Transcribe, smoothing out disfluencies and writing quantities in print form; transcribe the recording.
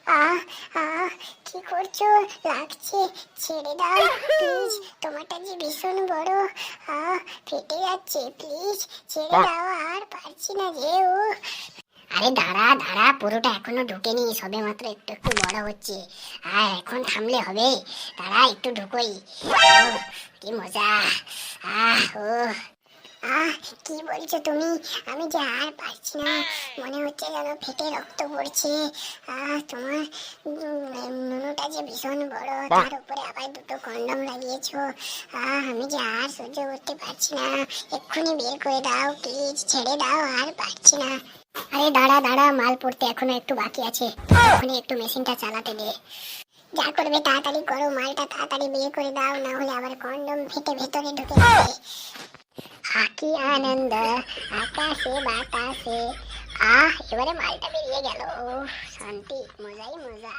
আহ আহ কি করছো? লাগছে, ছেড়ে দাও প্লিজ। তোমারটা যে ভীষণ বড়, ফেটে যাচ্ছে, প্লিজ ছেড়ে দাও, আর পারছি না যে। ও আরে দাঁড়া দাঁড়া, পুরোটা এখনো ঢুকেনি, সবে মাত্র একটু একটু বড় হচ্ছে। আর এখন থামলে হবে? দাঁড়া একটু ঢুকোই। কি মজা! আহ ও আহ কি বলছো তুমি? আমি যে আর পারছি না, মনে হচ্ছে যেন ফেটে রক্ত পড়ছে। তোমার নুনুটা যে ভীষণ বড়, তার উপরে আবার দুটো কন্ডম লাগিয়েছো। আমি যে আর সহ্য করতে পারছি না, এক্ষুনি বের করে দাও প্লিজ, ছেড়ে দাও, আর পারছি না। আরে দাঁড়া দাঁড়া, মাল পড়তে এখনো একটু বাকি আছে, এখনই একটু মেশিনটা চালাতে দে। যা করবে তাড়াতাড়ি করো, মালটা তাড়াতাড়ি বের করে দাও, না হলে আবার কন্ডম ফেটে ভেতরে ঢুকে যাবে। কি আনন্দ, আকাশে বাতাসে। এবারে মালটা বেরিয়ে গেল। শান্তি, মজাই মজা।